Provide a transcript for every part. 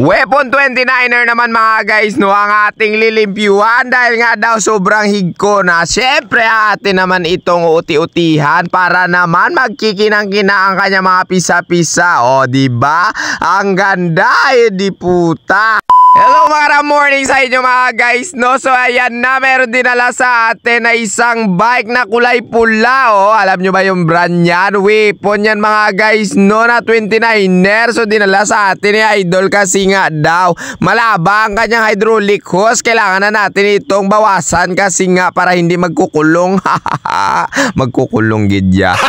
Weapon 29er naman mga guys no ang ating lilimpyuhan dahil nga daw sobrang higko na. Syempre atin naman itong uti-utihan para naman magkikinang-kina ang kanya mga pisa-pisa. O diba? Ang ganda di puta. Hello mga morning sa inyo mga guys no. So ayan na, meron dinala sa atin na isang bike na kulay pula. O alam nyo ba yung brand yan? Weapon yan mga guys no, na 29er. So dinala sa atin ni Idol kasi nga daw malaba ang kanyang hydraulic hose. Kailangan na natin itong bawasan kasi nga para hindi magkukulong. Magkukulong gidya.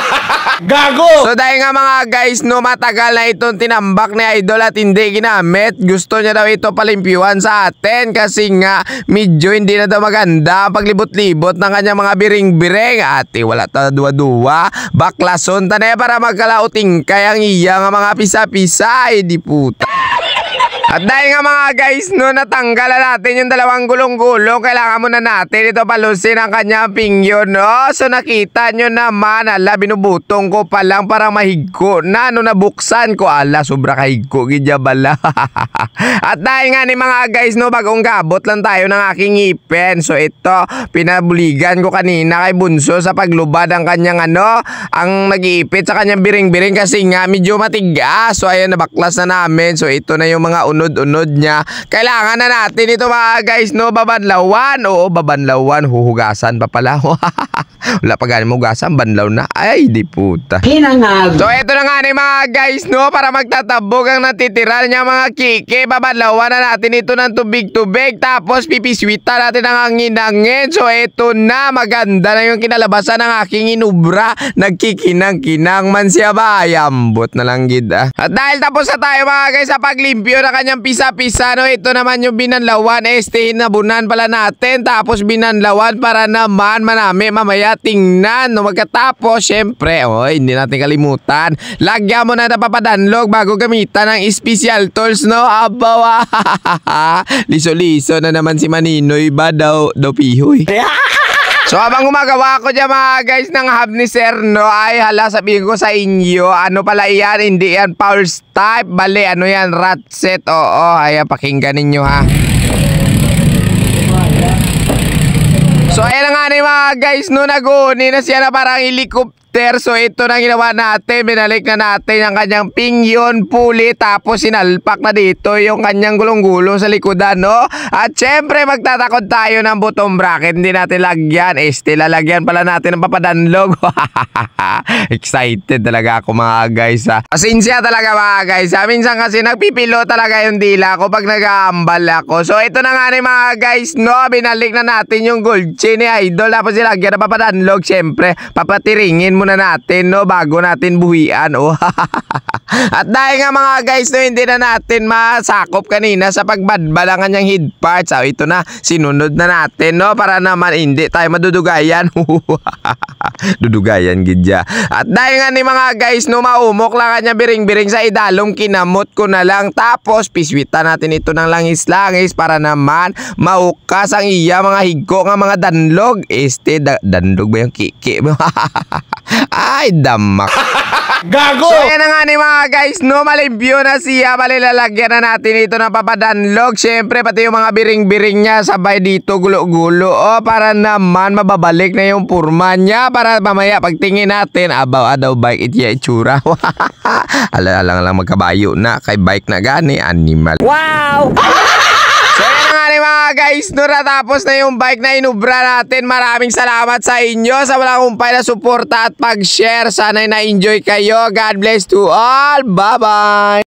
Gago! So dahil nga mga guys no, matagal na itong tinambak ni Idol at hindi ginamit, gusto niya daw ito palimpyuhan sa atin kasi nga medyo hindi na daw maganda paglibot-libot ng kanyang mga biring-biring. Ate wala ta duwa-duwa, baklason tanay para magkalauting kayang iya nga mga pisa-pisa di puta. At dahil nga mga guys no, natanggal na natin yung dalawang gulong-gulong, kailangan muna natin ito palusin ang kanyang pingyo no. So nakita nyo naman, ala binubutong ko pa lang para mahigko na. No nabuksan ko, ala sobra kahigko gidya bala. At dahil nga ni mga guys no, bagong gabot lang tayo ng aking ngipin. So ito, pinabuligan ko kanina kay Bunso sa paglubad ang kanyang ang nag-iipit sa kanyang biring-biring kasi nga medyo matigas. So ayan, nabaklas na namin. So ito na yung mga unod niya. Kailangan na natin ito mga guys no, babanlawan. Oo, babanlawan, huhugasan pa pala. Wala pa galing hugasan, banlaw na. Ay, di puta. Hinangag. So ito na nga ni mga guys no, para magtatabog ang natitira niya mga kike. Babanlawan na natin ito ng tubig-tubig. Tapos pipiswita natin ang hangin-hangin. So ito na, maganda na yung kinalabasan ng aking inubra. Nagkikinang-kinang man siya ba? Ayambot na lang gida. At dahil tapos na tayo mga guys sa paglimpyo na kanyang pisa-pisa no, ito naman yung binanlawan. Hinabunan pala natin. Tapos binanlawan para naman manami mamaya tingnan no. Magkatapos syempre, hindi natin kalimutan, lagyan mo na napapadanlog bago gamitan ng special tools no. Abawa. Liso-liso na naman si Maninoy ba daw pihoy. So habang gumagawa ko dyan mga guys ng hub ni Sir no, ay hala sabihin ko sa inyo, ano pala yan, hindi yan pulse type, bali ano yan, rat set. Oo, ayan pakinggan ninyo ha. So ayan na nga ni mga guys no, naguni na siya na parang helicopter. So ito na ginawa natin, binalik na natin ang kanyang pingyon, puli, tapos sinalpak na dito yung kanyang gulong-gulong sa likodan no. At syempre magtatakot tayo ng bottom bracket, hindi natin lagyan, lalagyan pala natin ng papadanlog. Excited talaga ako mga guys ha. Pasensya talaga mga guys ha. Minsan kasi nagpipilo talaga yung dila ko pag nag-aambal ako. So ito na nga ni mga guys no, binalik na natin yung gold chain ni Idol, tapos nilagyan ng papadanlog. Syempre papatiringin muna natin no, bago natin buhian. At dahil nga mga guys no, hindi na natin masakop kanina sa pagbadbad ang kanyang head parts. So ito na, sinunod na natin no, para naman hindi tayo madudugayan. Dudugayan gidya. At dahil nga ni mga guys no, maumok lang kanya biring-biring sa idalong, kinamot ko na lang. Tapos piswita natin ito ng langis-langis para naman maukas ang iya mga higko nga mga danlog. Danlog ba yung kiki? Ay, damak. Gago! So yan na nga ni mga guys no, malimpyo na siya. Malilalagyan na natin ito ng papadanlog. Syempre pati yung mga biring-biring niya sabay dito gulo-gulo para naman mababalik na yung purma niya, para mamaya pagtingin natin abaw bike itya itsura. Ala lang magkabayo na kay bike na gani animal. Wow! So yan nga ni mga guys no, natapos na yung bike na inubra natin. Maraming salamat sa inyo sa walang humpay na suporta at pag-share. Sana'y na-enjoy kayo. God bless to all. Bye-bye!